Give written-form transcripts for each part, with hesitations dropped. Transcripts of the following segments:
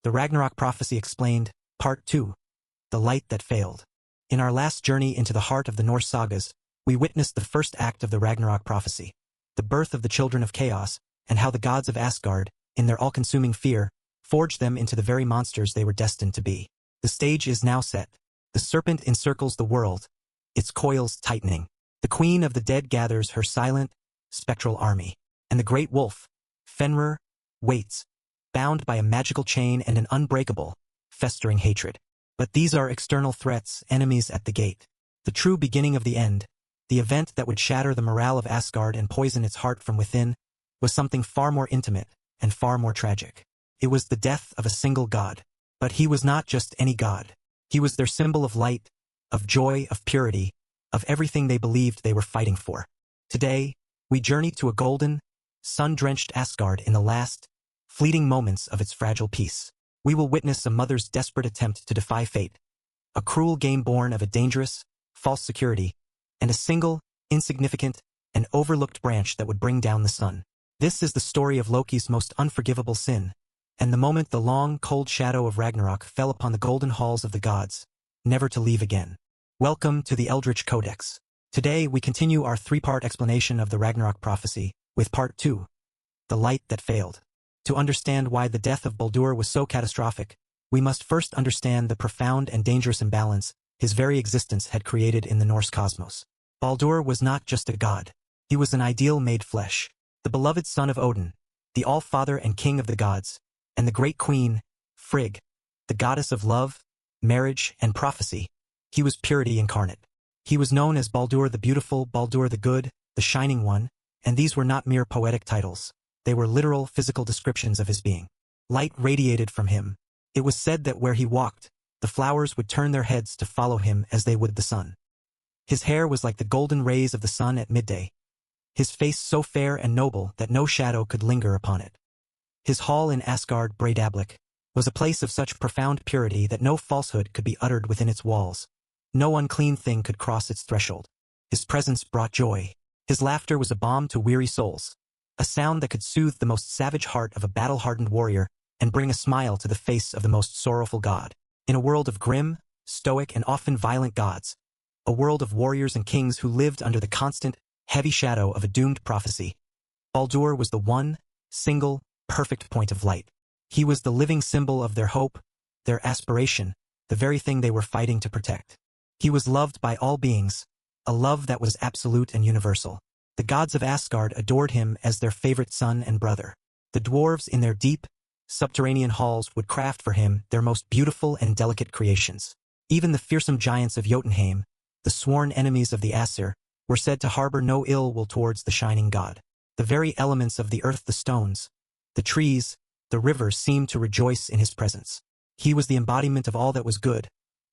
The Ragnarok Prophecy Explained, Part 2. The Light That Failed. In our last journey into the heart of the Norse sagas, we witnessed the first act of the Ragnarok prophecy, the birth of the children of chaos, and how the gods of Asgard, in their all-consuming fear, forged them into the very monsters they were destined to be. The stage is now set. The serpent encircles the world, its coils tightening. The queen of the dead gathers her silent, spectral army, and the great wolf, Fenrir, waits, bound by a magical chain and an unbreakable, festering hatred. But these are external threats, enemies at the gate. The true beginning of the end, the event that would shatter the morale of Asgard and poison its heart from within, was something far more intimate and far more tragic. It was the death of a single god. But he was not just any god. He was their symbol of light, of joy, of purity, of everything they believed they were fighting for. Today, we journey to a golden, sun-drenched Asgard in the last, fleeting moments of its fragile peace. We will witness a mother's desperate attempt to defy fate, a cruel game born of a dangerous, false security, and a single, insignificant, and overlooked branch that would bring down the sun. This is the story of Loki's most unforgivable sin, and the moment the long, cold shadow of Ragnarok fell upon the golden halls of the gods, never to leave again. Welcome to the Eldritch Codex. Today we continue our three-part explanation of the Ragnarok prophecy, with Part 2, The Light That Failed. To understand why the death of Baldur was so catastrophic, we must first understand the profound and dangerous imbalance his very existence had created in the Norse cosmos. Baldur was not just a god. He was an ideal made flesh, the beloved son of Odin, the all-father and king of the gods, and the great queen, Frigg, the goddess of love, marriage, and prophecy. He was purity incarnate. He was known as Baldur the Beautiful, Baldur the Good, the Shining One, and these were not mere poetic titles. They were literal physical descriptions of his being. Light radiated from him. It was said that where he walked, the flowers would turn their heads to follow him as they would the sun. His hair was like the golden rays of the sun at midday. His face so fair and noble that no shadow could linger upon it. His hall in Asgard, Breidablik, was a place of such profound purity that no falsehood could be uttered within its walls. No unclean thing could cross its threshold. His presence brought joy. His laughter was a balm to weary souls, a sound that could soothe the most savage heart of a battle-hardened warrior and bring a smile to the face of the most sorrowful god. In a world of grim, stoic, and often violent gods, a world of warriors and kings who lived under the constant, heavy shadow of a doomed prophecy, Baldur was the one, single, perfect point of light. He was the living symbol of their hope, their aspiration, the very thing they were fighting to protect. He was loved by all beings, a love that was absolute and universal. The gods of Asgard adored him as their favorite son and brother. The dwarves in their deep, subterranean halls would craft for him their most beautiful and delicate creations. Even the fearsome giants of Jotunheim, the sworn enemies of the Aesir, were said to harbor no ill will towards the shining god. The very elements of the earth, the stones, the trees, the rivers seemed to rejoice in his presence. He was the embodiment of all that was good,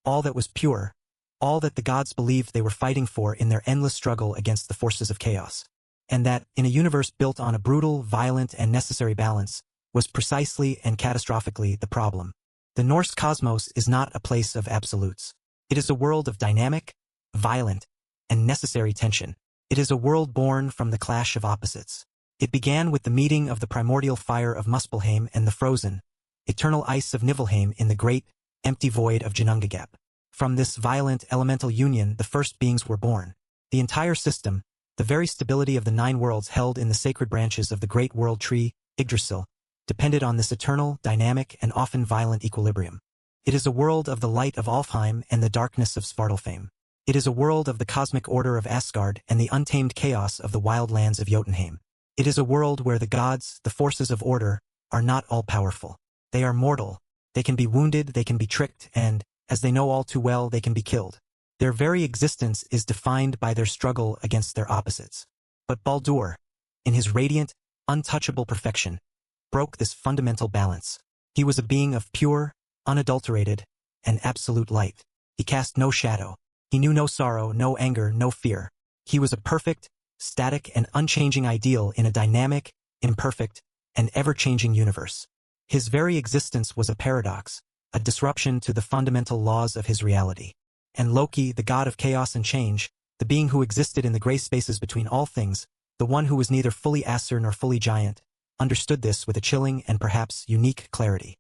all that was pure, all that the gods believed they were fighting for in their endless struggle against the forces of chaos. And that, in a universe built on a brutal, violent, and necessary balance, was precisely and catastrophically the problem. The Norse cosmos is not a place of absolutes. It is a world of dynamic, violent, and necessary tension. It is a world born from the clash of opposites. It began with the meeting of the primordial fire of Muspelheim and the frozen, eternal ice of Niflheim in the great, empty void of Ginnungagap. From this violent elemental union the first beings were born. The entire system, the very stability of the 9 worlds held in the sacred branches of the great world tree, Yggdrasil, depended on this eternal, dynamic, and often violent equilibrium. It is a world of the light of Alfheim and the darkness of Svartalfheim. It is a world of the cosmic order of Asgard and the untamed chaos of the wild lands of Jotunheim. It is a world where the gods, the forces of order, are not all-powerful. They are mortal. They can be wounded, they can be tricked, and, as they know all too well, they can be killed. Their very existence is defined by their struggle against their opposites. But Baldur, in his radiant, untouchable perfection, broke this fundamental balance. He was a being of pure, unadulterated, and absolute light. He cast no shadow. He knew no sorrow, no anger, no fear. He was a perfect, static, and unchanging ideal in a dynamic, imperfect, and ever-changing universe. His very existence was a paradox, a disruption to the fundamental laws of his reality. And Loki, the god of chaos and change, the being who existed in the gray spaces between all things, the one who was neither fully Aesir nor fully giant, understood this with a chilling and perhaps unique clarity.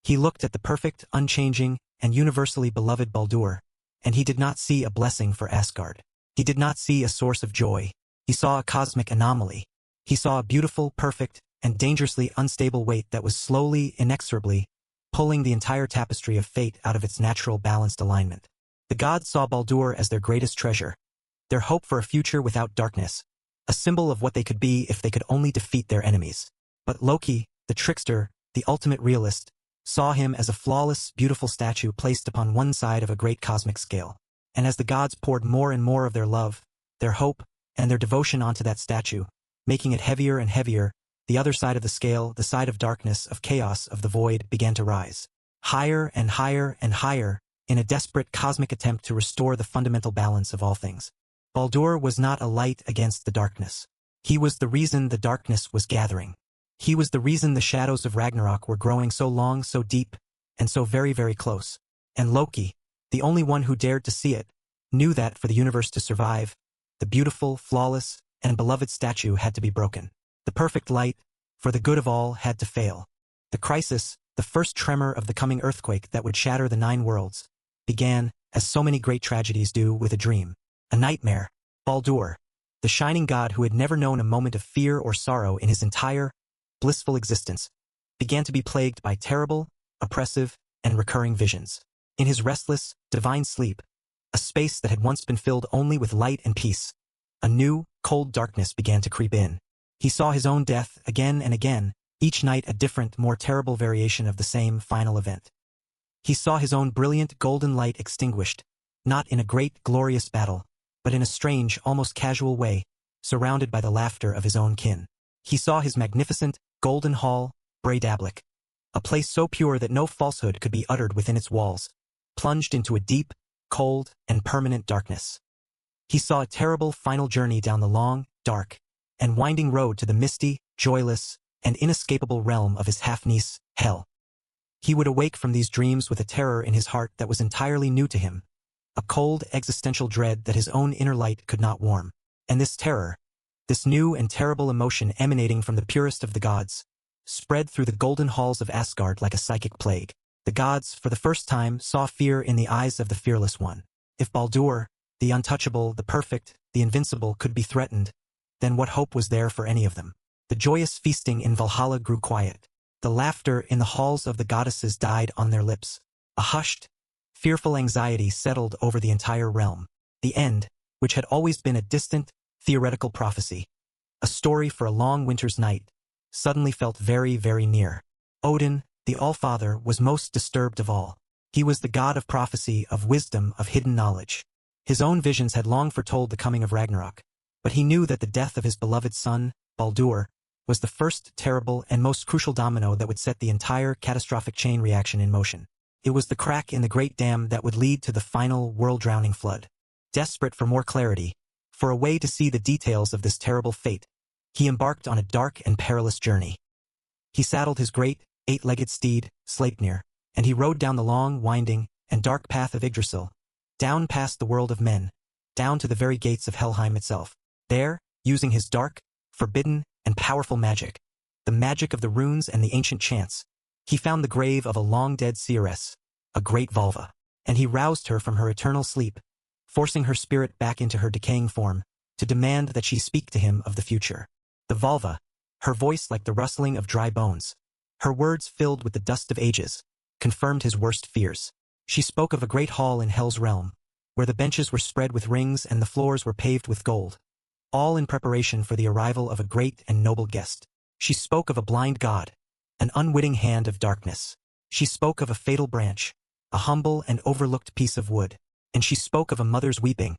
He looked at the perfect, unchanging, and universally beloved Baldur, and he did not see a blessing for Asgard. He did not see a source of joy. He saw a cosmic anomaly. He saw a beautiful, perfect, and dangerously unstable weight that was slowly, inexorably, pulling the entire tapestry of fate out of its natural balanced alignment. The gods saw Baldur as their greatest treasure, their hope for a future without darkness, a symbol of what they could be if they could only defeat their enemies. But Loki, the trickster, the ultimate realist, saw him as a flawless, beautiful statue placed upon one side of a great cosmic scale. And as the gods poured more and more of their love, their hope, and their devotion onto that statue, making it heavier and heavier, the other side of the scale, the side of darkness, of chaos, of the void, began to rise. Higher and higher and higher, in a desperate cosmic attempt to restore the fundamental balance of all things. Baldur was not a light against the darkness. He was the reason the darkness was gathering. He was the reason the shadows of Ragnarok were growing so long, so deep, and so very, very close. And Loki, the only one who dared to see it, knew that for the universe to survive, the beautiful, flawless, and beloved statue had to be broken. The perfect light, for the good of all, had to fail. The crisis, the first tremor of the coming earthquake that would shatter the 9 worlds, began, as so many great tragedies do, with a dream. A nightmare. Baldur, the shining god who had never known a moment of fear or sorrow in his entire, blissful existence, began to be plagued by terrible, oppressive, and recurring visions. In his restless, divine sleep, a space that had once been filled only with light and peace, a new, cold darkness began to creep in. He saw his own death again and again, each night a different, more terrible variation of the same final event. He saw his own brilliant golden light extinguished, not in a great, glorious battle, but in a strange, almost casual way, surrounded by the laughter of his own kin. He saw his magnificent, golden hall, Breidablik, a place so pure that no falsehood could be uttered within its walls, plunged into a deep, cold, and permanent darkness. He saw a terrible final journey down the long, dark, and winding road to the misty, joyless, and inescapable realm of his half-niece, Hel. He would awake from these dreams with a terror in his heart that was entirely new to him, a cold existential dread that his own inner light could not warm. And this terror, this new and terrible emotion emanating from the purest of the gods, spread through the golden halls of Asgard like a psychic plague. The gods, for the first time, saw fear in the eyes of the fearless one. If Baldur, the untouchable, the perfect, the invincible, could be threatened, then what hope was there for any of them? The joyous feasting in Valhalla grew quiet. The laughter in the halls of the goddesses died on their lips. A hushed, fearful anxiety settled over the entire realm. The end, which had always been a distant, theoretical prophecy, a story for a long winter's night, suddenly felt very, very near. Odin, the All-Father, was most disturbed of all. He was the god of prophecy, of wisdom, of hidden knowledge. His own visions had long foretold the coming of Ragnarok, but he knew that the death of his beloved son, Baldur, was the first terrible and most crucial domino that would set the entire catastrophic chain reaction in motion. It was the crack in the great dam that would lead to the final world-drowning flood. Desperate for more clarity, for a way to see the details of this terrible fate, he embarked on a dark and perilous journey. He saddled his great, 8-legged steed, Sleipnir, and he rode down the long, winding, and dark path of Yggdrasil, down past the world of men, down to the very gates of Helheim itself. There, using his dark, forbidden, and powerful magic, the magic of the runes and the ancient chants, he found the grave of a long-dead seeress, a great Volva, and he roused her from her eternal sleep, forcing her spirit back into her decaying form, to demand that she speak to him of the future. The Volva, her voice like the rustling of dry bones, her words filled with the dust of ages, confirmed his worst fears. She spoke of a great hall in Hel's realm, where the benches were spread with rings and the floors were paved with gold, all in preparation for the arrival of a great and noble guest. She spoke of a blind god, an unwitting hand of darkness. She spoke of a fatal branch, a humble and overlooked piece of wood, and she spoke of a mother's weeping,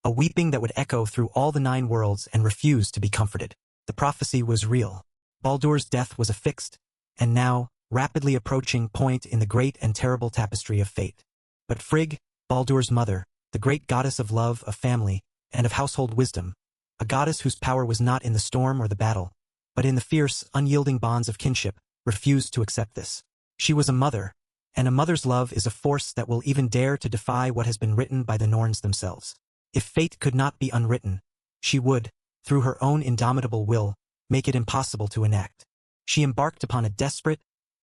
a weeping that would echo through all the 9 worlds and refuse to be comforted. The prophecy was real. Baldur's death was a fixed, and now, rapidly approaching point in the great and terrible tapestry of fate. But Frigg, Baldur's mother, the great goddess of love, of family, and of household wisdom, a goddess whose power was not in the storm or the battle, but in the fierce, unyielding bonds of kinship, refused to accept this. She was a mother, and a mother's love is a force that will even dare to defy what has been written by the Norns themselves. If fate could not be unwritten, she would, through her own indomitable will, make it impossible to enact. She embarked upon a desperate,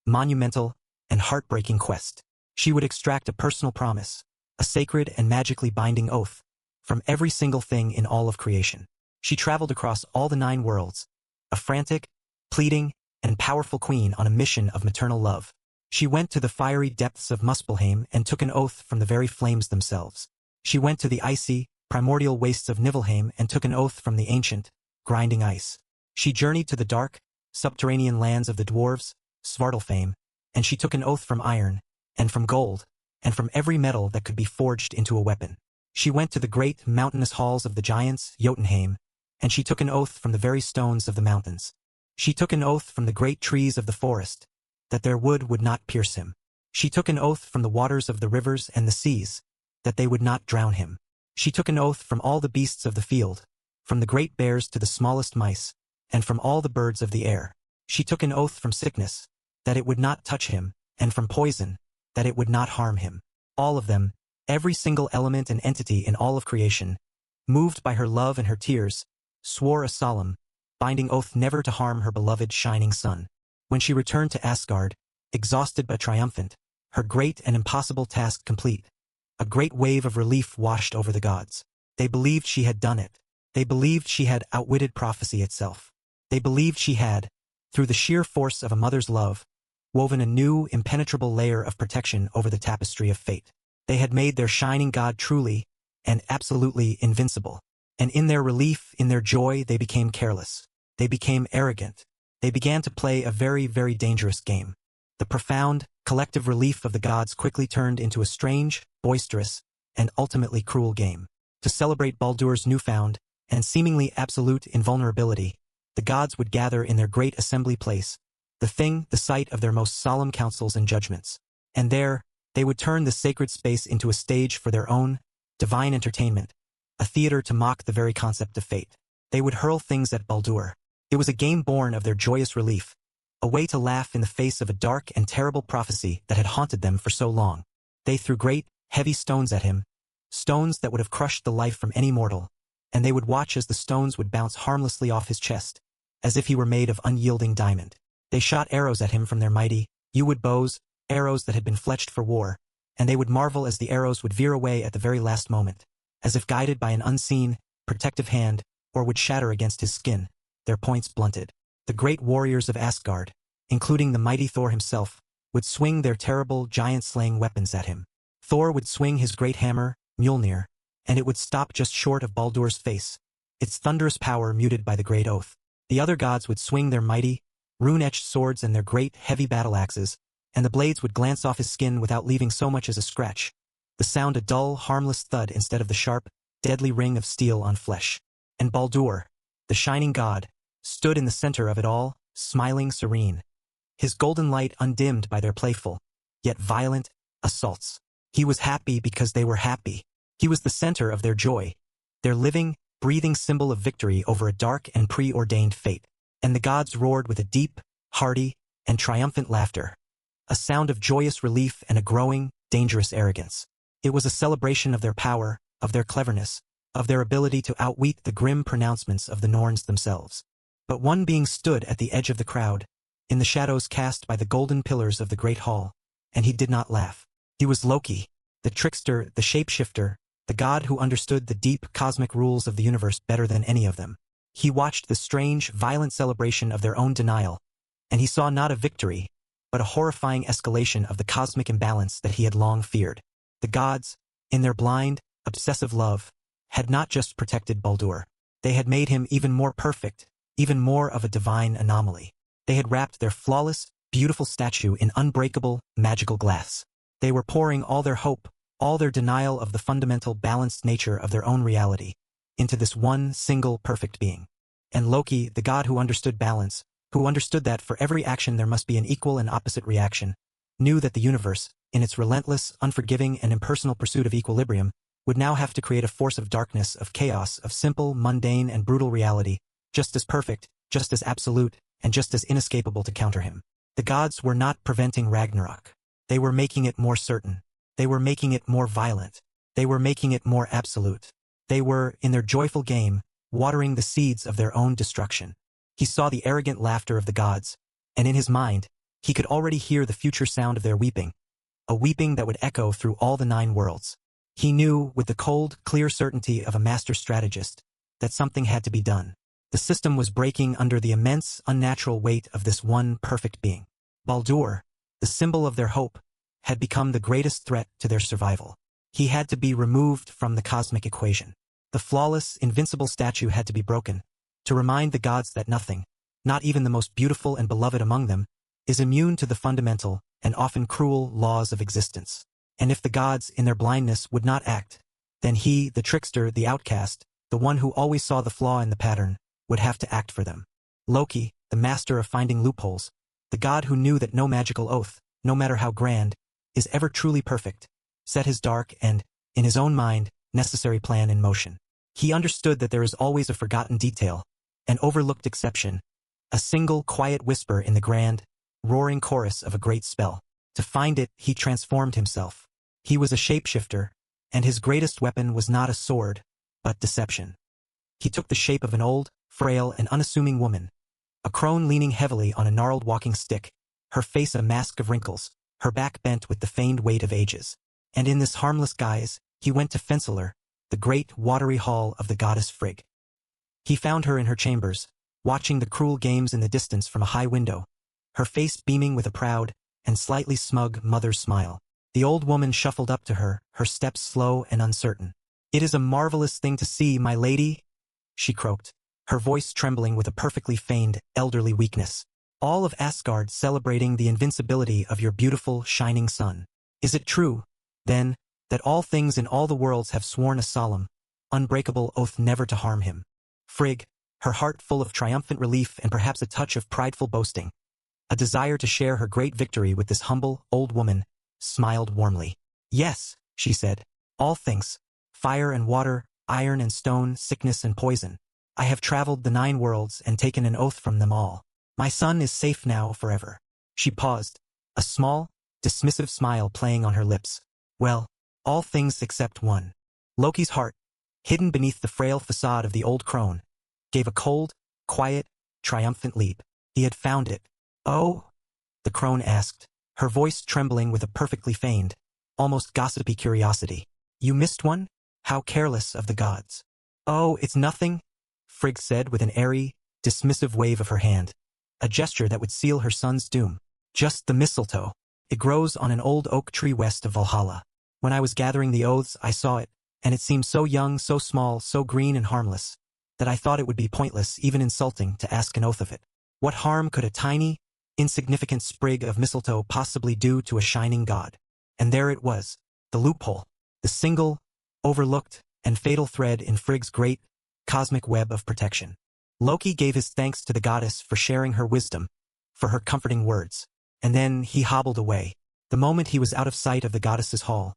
monumental, and heartbreaking quest. She would extract a personal promise, a sacred and magically binding oath, from every single thing in all of creation. She traveled across all the 9 worlds, a frantic, pleading, and powerful queen on a mission of maternal love. She went to the fiery depths of Muspelheim and took an oath from the very flames themselves. She went to the icy, primordial wastes of Niflheim and took an oath from the ancient, grinding ice. She journeyed to the dark, subterranean lands of the dwarves, Svartalfheim, and she took an oath from iron, and from gold, and from every metal that could be forged into a weapon. She went to the great mountainous halls of the giants, Jotunheim, and she took an oath from the very stones of the mountains. She took an oath from the great trees of the forest, that their wood would not pierce him. She took an oath from the waters of the rivers and the seas, that they would not drown him. She took an oath from all the beasts of the field, from the great bears to the smallest mice, and from all the birds of the air. She took an oath from sickness, that it would not touch him, and from poison, that it would not harm him. All of them, every single element and entity in all of creation, moved by her love and her tears, swore a solemn, binding oath never to harm her beloved shining sun. When she returned to Asgard, exhausted but triumphant, her great and impossible task complete, a great wave of relief washed over the gods. They believed she had done it. They believed she had outwitted prophecy itself. They believed she had, through the sheer force of a mother's love, woven a new, impenetrable layer of protection over the tapestry of fate. They had made their shining god truly and absolutely invincible. And in their relief, in their joy, they became careless. They became arrogant. They began to play a very, very dangerous game. The profound, collective relief of the gods quickly turned into a strange, boisterous, and ultimately cruel game. To celebrate Baldur's newfound, and seemingly absolute invulnerability, the gods would gather in their great assembly place, the site of their most solemn councils and judgments. And there, they would turn the sacred space into a stage for their own, divine entertainment, a theater to mock the very concept of fate. They would hurl things at Baldur. It was a game born of their joyous relief, a way to laugh in the face of a dark and terrible prophecy that had haunted them for so long. They threw great, heavy stones at him, stones that would have crushed the life from any mortal, and they would watch as the stones would bounce harmlessly off his chest, as if he were made of unyielding diamond. They shot arrows at him from their mighty, yew-wood bows, arrows that had been fletched for war, and they would marvel as the arrows would veer away at the very last moment, as if guided by an unseen, protective hand, or would shatter against his skin, their points blunted. The great warriors of Asgard, including the mighty Thor himself, would swing their terrible, giant-slaying weapons at him. Thor would swing his great hammer, Mjolnir, and it would stop just short of Baldur's face, its thunderous power muted by the great oath. The other gods would swing their mighty, rune-etched swords and their great, heavy battle-axes, and the blades would glance off his skin without leaving so much as a scratch, the sound a dull, harmless thud instead of the sharp, deadly ring of steel on flesh. And Baldur, the shining god, stood in the center of it all, smiling serene, his golden light undimmed by their playful, yet violent, assaults. He was happy because they were happy. He was the center of their joy, their living, breathing symbol of victory over a dark and preordained fate. And the gods roared with a deep, hearty, and triumphant laughter, a sound of joyous relief and a growing, dangerous arrogance. It was a celebration of their power, of their cleverness, of their ability to outwit the grim pronouncements of the Norns themselves. But one being stood at the edge of the crowd, in the shadows cast by the golden pillars of the great hall, and he did not laugh. He was Loki, the trickster, the shapeshifter, the god who understood the deep cosmic rules of the universe better than any of them. He watched the strange, violent celebration of their own denial, and he saw not a victory, but a horrifying escalation of the cosmic imbalance that he had long feared. The gods, in their blind, obsessive love, had not just protected Baldur. They had made him even more perfect, even more of a divine anomaly. They had wrapped their flawless, beautiful statue in unbreakable, magical glass. They were pouring all their hope, all their denial of the fundamental balanced nature of their own reality, into this one single perfect being. And Loki, the god who understood balance, who understood that for every action there must be an equal and opposite reaction, knew that the universe, in its relentless, unforgiving, and impersonal pursuit of equilibrium, would now have to create a force of darkness, of chaos, of simple, mundane, and brutal reality, just as perfect, just as absolute, and just as inescapable to counter him. The gods were not preventing Ragnarok. They were making it more certain. They were making it more violent. They were making it more absolute. They were, in their joyful game, watering the seeds of their own destruction. He saw the arrogant laughter of the gods, and in his mind, He could already hear the future sound of their weeping, a weeping that would echo through all the 9 worlds. He knew, with the cold, clear certainty of a master strategist, that something had to be done. The system was breaking under the immense, unnatural weight of this one perfect being. Baldur, the symbol of their hope, had become the greatest threat to their survival. He had to be removed from the cosmic equation. The flawless, invincible statue had to be broken, to remind the gods that nothing, not even the most beautiful and beloved among them, is immune to the fundamental and often cruel laws of existence. And if the gods, in their blindness, would not act, then he, the trickster, the outcast, the one who always saw the flaw in the pattern, would have to act for them. Loki, the master of finding loopholes, the god who knew that no magical oath, no matter how grand, is ever truly perfect, set his dark and, in his own mind, necessary plan in motion. He understood that there is always a forgotten detail, an overlooked exception, a single quiet whisper in the grand, roaring chorus of a great spell. To find it, he transformed himself. He was a shapeshifter, and his greatest weapon was not a sword, but deception. He took the shape of an old, frail, and unassuming woman, a crone leaning heavily on a gnarled walking stick, her face a mask of wrinkles, her back bent with the feigned weight of ages. And in this harmless guise, he went to Fensaler, the great watery hall of the goddess Frigg. He found her in her chambers, watching the cruel games in the distance from a high window, her face beaming with a proud and slightly smug mother's smile. The old woman shuffled up to her, her steps slow and uncertain. "It is a marvelous thing to see, my lady," she croaked, her voice trembling with a perfectly feigned, elderly weakness. "All of Asgard celebrating the invincibility of your beautiful, shining son. Is it true, then, that all things in all the worlds have sworn a solemn, unbreakable oath never to harm him?" Frigg, her heart full of triumphant relief and perhaps a touch of prideful boasting, a desire to share her great victory with this humble, old woman, smiled warmly. "Yes," she said, "all things, fire and water, iron and stone, sickness and poison. I have traveled the 9 worlds and taken an oath from them all. My son is safe now forever." She paused, a small, dismissive smile playing on her lips. "Well, all things except one." Loki's heart, hidden beneath the frail facade of the old crone, gave a cold, quiet, triumphant leap. He had found it. "Oh?" the crone asked, her voice trembling with a perfectly feigned, almost gossipy curiosity. "You missed one? How careless of the gods." "Oh, it's nothing," Frigg said with an airy, dismissive wave of her hand, a gesture that would seal her son's doom. "Just the mistletoe. It grows on an old oak tree west of Valhalla. When I was gathering the oaths, I saw it, and it seemed so young, so small, so green and harmless, that I thought it would be pointless, even insulting, to ask an oath of it. What harm could a tiny, insignificant sprig of mistletoe possibly do to a shining god? And there it was, the loophole, the single, overlooked, and fatal thread in Frigg's great, cosmic web of protection. Loki gave his thanks to the goddess for sharing her wisdom, for her comforting words, and then he hobbled away. The moment he was out of sight of the goddess's hall,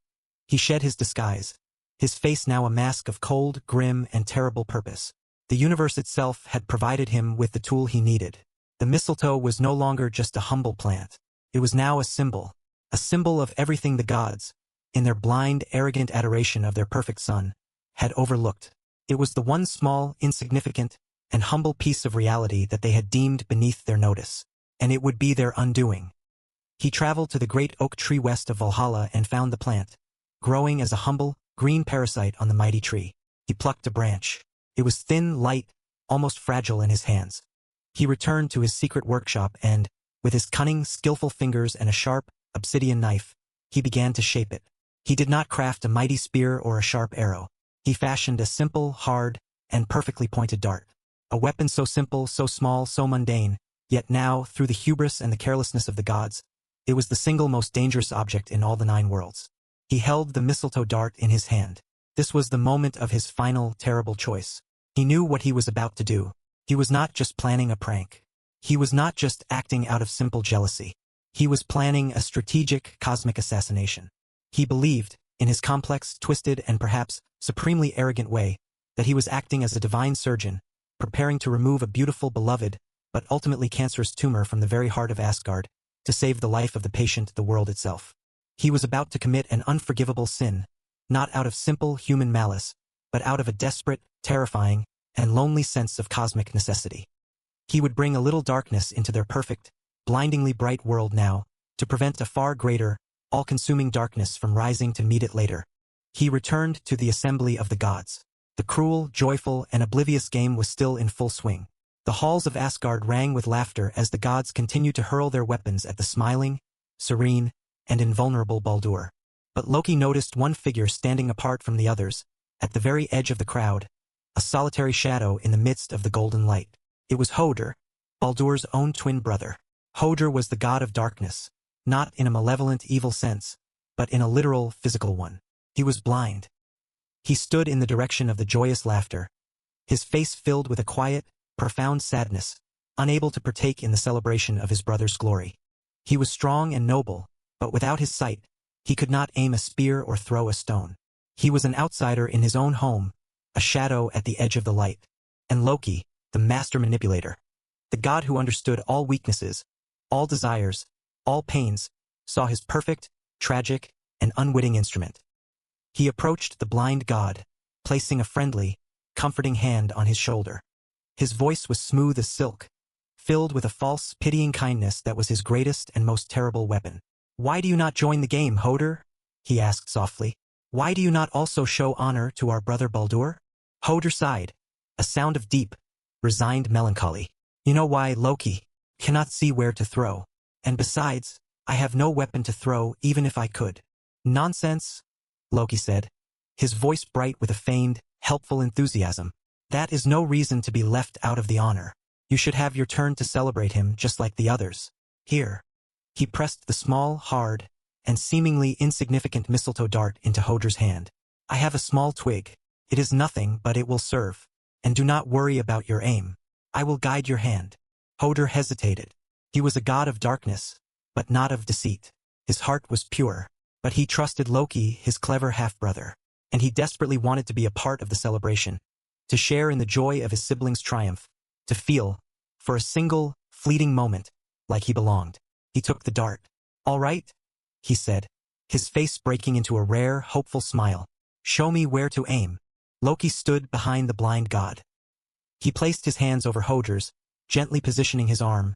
he shed his disguise, his face now a mask of cold, grim, and terrible purpose. The universe itself had provided him with the tool he needed. The mistletoe was no longer just a humble plant. It was now a symbol of everything the gods, in their blind, arrogant adoration of their perfect son, had overlooked. It was the one small, insignificant, and humble piece of reality that they had deemed beneath their notice, and it would be their undoing. He traveled to the great oak tree west of Valhalla and found the plant, growing as a humble, green parasite on the mighty tree. He plucked a branch. It was thin, light, almost fragile in his hands. He returned to his secret workshop and, with his cunning, skillful fingers and a sharp, obsidian knife, he began to shape it. He did not craft a mighty spear or a sharp arrow. He fashioned a simple, hard, and perfectly pointed dart. A weapon so simple, so small, so mundane, yet now, through the hubris and the carelessness of the gods, it was the single most dangerous object in all the 9 worlds. He held the mistletoe dart in his hand. This was the moment of his final, terrible choice. He knew what he was about to do. He was not just planning a prank. He was not just acting out of simple jealousy. He was planning a strategic, cosmic assassination. He believed, in his complex, twisted, and perhaps supremely arrogant way, that he was acting as a divine surgeon, preparing to remove a beautiful, beloved, but ultimately cancerous tumor from the very heart of Asgard, to save the life of the patient, the world itself. He was about to commit an unforgivable sin, not out of simple human malice, but out of a desperate, terrifying, and lonely sense of cosmic necessity. He would bring a little darkness into their perfect, blindingly bright world now, to prevent a far greater, all-consuming darkness from rising to meet it later. He returned to the assembly of the gods. The cruel, joyful, and oblivious game was still in full swing. The halls of Asgard rang with laughter as the gods continued to hurl their weapons at the smiling, serene, and invulnerable Baldur. But Loki noticed one figure standing apart from the others, at the very edge of the crowd, a solitary shadow in the midst of the golden light. It was Hydra, Baldur's own twin brother. Hydra was the god of darkness, not in a malevolent evil sense, but in a literal physical one. He was blind. He stood in the direction of the joyous laughter, his face filled with a quiet, profound sadness, unable to partake in the celebration of his brother's glory. He was strong and noble, but without his sight, he could not aim a spear or throw a stone. He was an outsider in his own home, a shadow at the edge of the light. And Loki, the master manipulator, the god who understood all weaknesses, all desires, all pains, saw his perfect, tragic, and unwitting instrument. He approached the blind god, placing a friendly, comforting hand on his shoulder. His voice was smooth as silk, filled with a false, pitying kindness that was his greatest and most terrible weapon. "Why do you not join the game, Hydra?" he asked softly. "Why do you not also show honor to our brother Baldur?" Hydra sighed, a sound of deep, resigned melancholy. "You know why, Loki? Cannot see where to throw. And besides, I have no weapon to throw even if I could." "Nonsense," Loki said, his voice bright with a feigned, helpful enthusiasm. "That is no reason to be left out of the honor. You should have your turn to celebrate him just like the others. Here." He pressed the small, hard, and seemingly insignificant mistletoe dart into Hydra's hand. "I have a small twig. It is nothing, but it will serve. And do not worry about your aim. I will guide your hand." Hydra hesitated. He was a god of darkness, but not of deceit. His heart was pure, but he trusted Loki, his clever half-brother, and he desperately wanted to be a part of the celebration, to share in the joy of his siblings' triumph, to feel, for a single, fleeting moment, like he belonged. He took the dart. "All right," he said, his face breaking into a rare, hopeful smile. "Show me where to aim." Loki stood behind the blind god. He placed his hands over Hydra's, gently positioning his arm,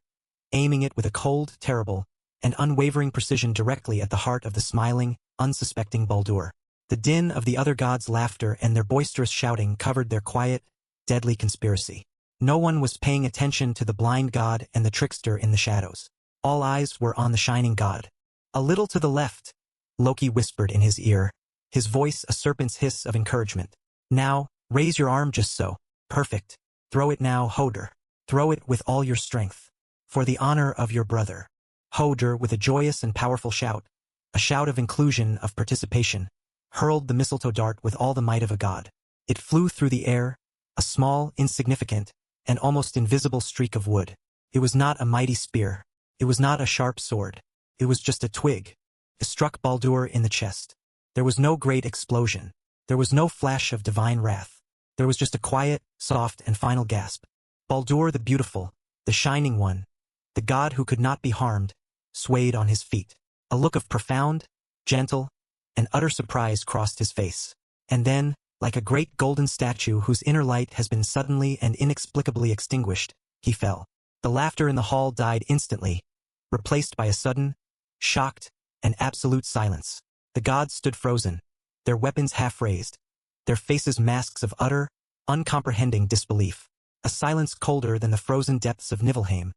aiming it with a cold, terrible, and unwavering precision directly at the heart of the smiling, unsuspecting Baldur. The din of the other gods' laughter and their boisterous shouting covered their quiet, deadly conspiracy. No one was paying attention to the blind god and the trickster in the shadows. All eyes were on the shining god. "A little to the left," Loki whispered in his ear, his voice a serpent's hiss of encouragement. "Now, raise your arm just so. Perfect. Throw it now, Hydra. Throw it with all your strength. For the honor of your brother." Hydra, with a joyous and powerful shout, a shout of inclusion, of participation, hurled the mistletoe dart with all the might of a god. It flew through the air, a small, insignificant, and almost invisible streak of wood. It was not a mighty spear. It was not a sharp sword. It was just a twig. It struck Baldur in the chest. There was no great explosion. There was no flash of divine wrath. There was just a quiet, soft, and final gasp. Baldur the beautiful, the shining one, the god who could not be harmed, swayed on his feet. A look of profound, gentle, and utter surprise crossed his face. And then, like a great golden statue whose inner light has been suddenly and inexplicably extinguished, he fell. The laughter in the hall died instantly, replaced by a sudden, shocked, and absolute silence. The gods stood frozen, their weapons half raised, their faces masks of utter, uncomprehending disbelief. A silence colder than the frozen depths of Niflheim,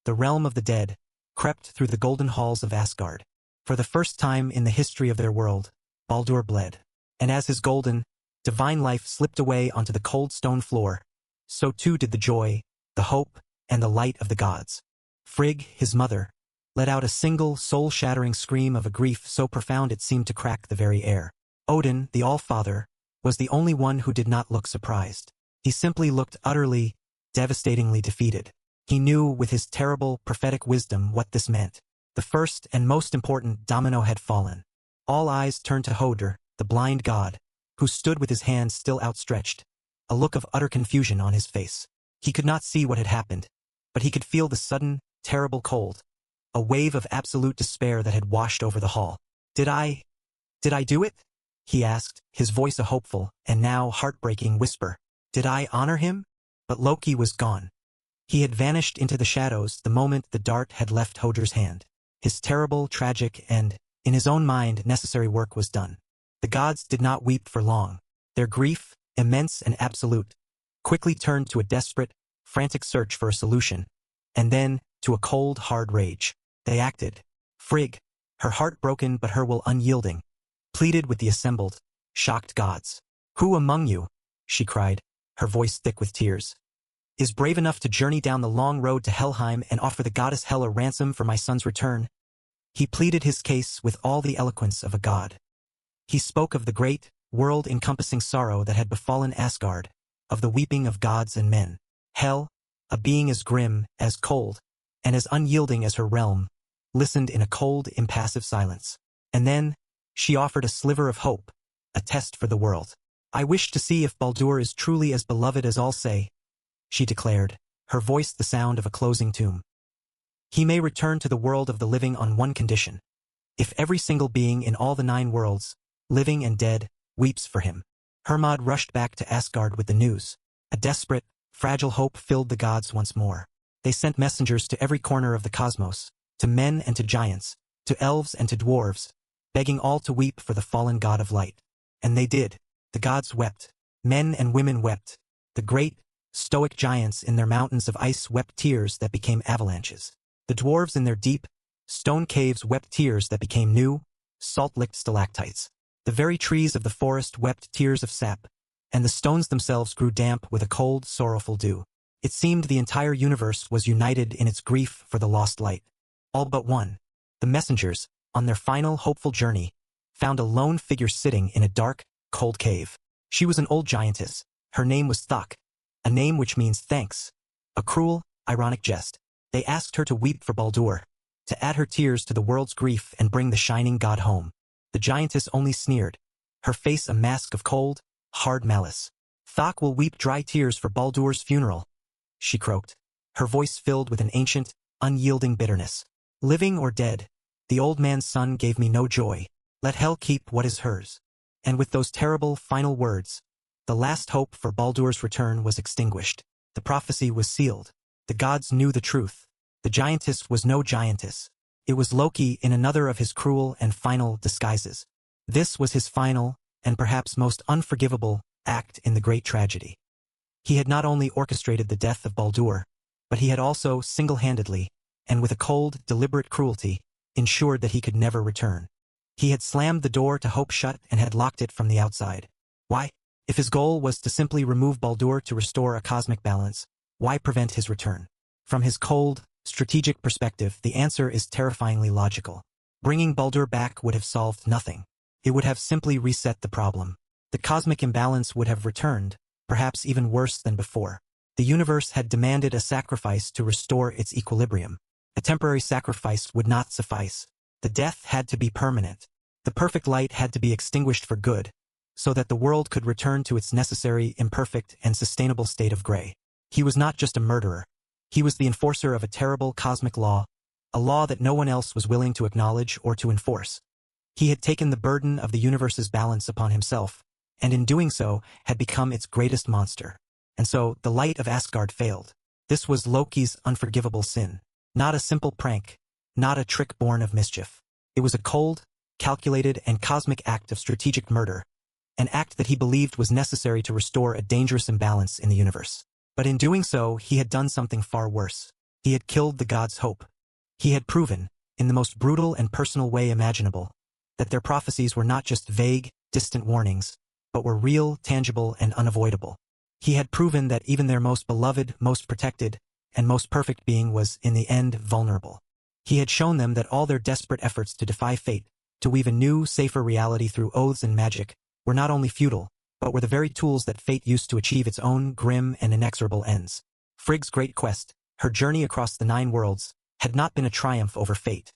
the realm of the dead, crept through the golden halls of Asgard. For the first time in the history of their world, Baldur bled. And as his golden, divine life slipped away onto the cold stone floor, so too did the joy, the hope, and the light of the gods. Frigg, his mother, let out a single, soul-shattering scream of a grief so profound it seemed to crack the very air. Odin, the All-Father, was the only one who did not look surprised. He simply looked utterly, devastatingly defeated. He knew with his terrible, prophetic wisdom what this meant. The first and most important domino had fallen. All eyes turned to Hydra, the blind god, who stood with his hands still outstretched, a look of utter confusion on his face. He could not see what had happened, but he could feel the sudden, terrible cold, a wave of absolute despair that had washed over the hall. Did I do it?" he asked, his voice a hopeful, and now heartbreaking whisper. "Did I honor him?" But Loki was gone. He had vanished into the shadows the moment the dart had left Hydra's hand. His terrible, tragic, and, in his own mind, necessary work was done. The gods did not weep for long. Their grief, immense and absolute, quickly turned to a desperate, frantic search for a solution, and then to a cold, hard rage. They acted. Frigg, her heart broken but her will unyielding, pleaded with the assembled, shocked gods. "Who among you," she cried, her voice thick with tears, "is brave enough to journey down the long road to Helheim and offer the goddess Hel a ransom for my son's return?" He pleaded his case with all the eloquence of a god. He spoke of the great, world-encompassing sorrow that had befallen Asgard, of the weeping of gods and men. Hel, a being as grim, as cold, and as unyielding as her realm, listened in a cold, impassive silence. And then, she offered a sliver of hope, a test for the world. "I wish to see if Baldur is truly as beloved as all say," she declared, her voice the sound of a closing tomb. "He may return to the world of the living on one condition: if every single being in all the 9 worlds, living and dead, weeps for him." Hermod rushed back to Asgard with the news. A desperate, fragile hope filled the gods once more. They sent messengers to every corner of the cosmos, to men and to giants, to elves and to dwarves, begging all to weep for the fallen god of light. And they did. The gods wept. Men and women wept. The great, stoic giants in their mountains of ice wept tears that became avalanches. The dwarves in their deep, stone caves wept tears that became new, salt-licked stalactites. The very trees of the forest wept tears of sap, and the stones themselves grew damp with a cold, sorrowful dew. It seemed the entire universe was united in its grief for the lost light. All but one. The messengers, on their final, hopeful journey, found a lone figure sitting in a dark, cold cave. She was an old giantess. Her name was Thok, a name which means thanks. A cruel, ironic jest. They asked her to weep for Baldur, to add her tears to the world's grief and bring the shining god home. The giantess only sneered, her face a mask of cold, hard malice. "Thok will weep dry tears for Baldur's funeral," she croaked, her voice filled with an ancient, unyielding bitterness. "Living or dead, the old man's son gave me no joy. Let Hel keep what is hers." And with those terrible, final words, the last hope for Baldur's return was extinguished. The prophecy was sealed. The gods knew the truth. The giantess was no giantess. It was Loki in another of his cruel and final disguises. This was his final, and perhaps most unforgivable, act in the great tragedy. He had not only orchestrated the death of Baldur, but he had also single-handedly, and with a cold, deliberate cruelty, ensured that he could never return. He had slammed the door to hope shut and had locked it from the outside. Why? If his goal was to simply remove Baldur to restore a cosmic balance, why prevent his return? From his cold, strategic perspective, the answer is terrifyingly logical. Bringing Baldur back would have solved nothing. It would have simply reset the problem. The cosmic imbalance would have returned, perhaps even worse than before. The universe had demanded a sacrifice to restore its equilibrium. A temporary sacrifice would not suffice. The death had to be permanent. The perfect light had to be extinguished for good, so that the world could return to its necessary, imperfect, and sustainable state of gray. He was not just a murderer. He was the enforcer of a terrible cosmic law, a law that no one else was willing to acknowledge or to enforce. He had taken the burden of the universe's balance upon himself, and in doing so, had become its greatest monster. And so, the light of Asgard failed. This was Loki's unforgivable sin. Not a simple prank, not a trick born of mischief. It was a cold, calculated, and cosmic act of strategic murder, an act that he believed was necessary to restore a dangerous imbalance in the universe. But in doing so, he had done something far worse. He had killed the gods' hope. He had proven, in the most brutal and personal way imaginable, that their prophecies were not just vague, distant warnings, but were real, tangible, and unavoidable. He had proven that even their most beloved, most protected, and most perfect being was, in the end, vulnerable. He had shown them that all their desperate efforts to defy fate, to weave a new, safer reality through oaths and magic, were not only futile, but were the very tools that fate used to achieve its own grim and inexorable ends. Frigg's great quest, her journey across the 9 worlds, had not been a triumph over fate.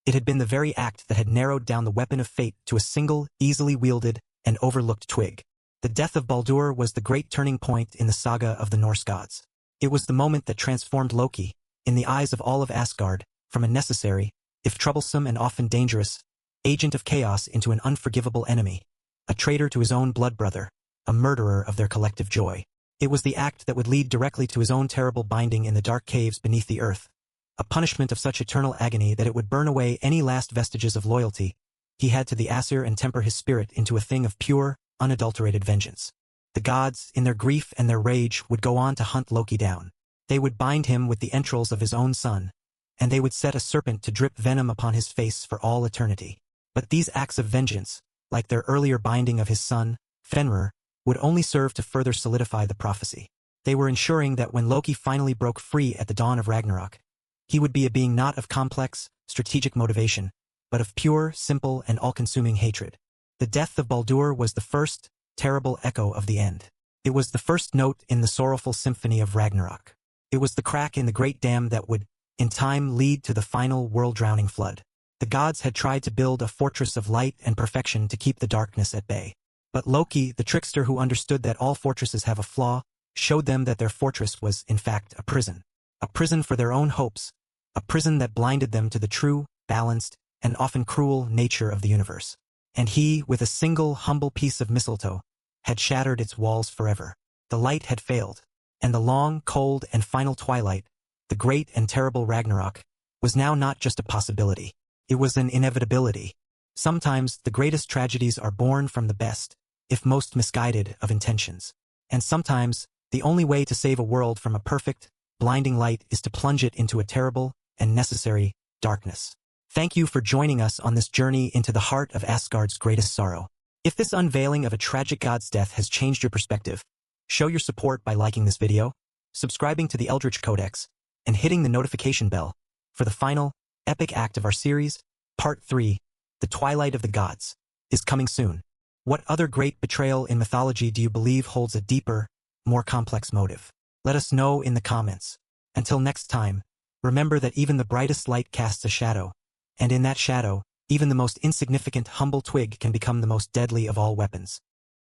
It had been the very act that had narrowed down the weapon of fate to a single, easily wielded, and overlooked twig. The death of Baldur was the great turning point in the saga of the Norse gods. It was the moment that transformed Loki, in the eyes of all of Asgard, from a necessary, if troublesome and often dangerous, agent of chaos into an unforgivable enemy, a traitor to his own blood brother, a murderer of their collective joy. It was the act that would lead directly to his own terrible binding in the dark caves beneath the earth, a punishment of such eternal agony that it would burn away any last vestiges of loyalty he had to the Aesir and temper his spirit into a thing of pure, unadulterated vengeance. The gods, in their grief and their rage, would go on to hunt Loki down. They would bind him with the entrails of his own son, and they would set a serpent to drip venom upon his face for all eternity. But these acts of vengeance, like their earlier binding of his son, Fenrir, would only serve to further solidify the prophecy. They were ensuring that when Loki finally broke free at the dawn of Ragnarok, he would be a being not of complex, strategic motivation, but of pure, simple, and all-consuming hatred. The death of Baldur was the first, terrible echo of the end. It was the first note in the sorrowful symphony of Ragnarok. It was the crack in the great dam that would, in time, lead to the final world-drowning flood. The gods had tried to build a fortress of light and perfection to keep the darkness at bay. But Loki, the trickster who understood that all fortresses have a flaw, showed them that their fortress was, in fact, a prison. A prison for their own hopes, a prison that blinded them to the true, balanced, and often cruel nature of the universe. And he, with a single humble piece of mistletoe, had shattered its walls forever. The light had failed, and the long, cold, and final twilight, the great and terrible Ragnarok, was now not just a possibility. It was an inevitability. Sometimes the greatest tragedies are born from the best, if most misguided, of intentions. And sometimes the only way to save a world from a perfect, blinding light is to plunge it into a terrible and necessary darkness. Thank you for joining us on this journey into the heart of Asgard's greatest sorrow. If this unveiling of a tragic god's death has changed your perspective, show your support by liking this video, subscribing to the Eldritch Codex, and hitting the notification bell for the final, epic act of our series. Part 3, The Twilight of the Gods, is coming soon. What other great betrayal in mythology do you believe holds a deeper, more complex motive? Let us know in the comments. Until next time, remember that even the brightest light casts a shadow, and in that shadow, even the most insignificant, humble twig can become the most deadly of all weapons.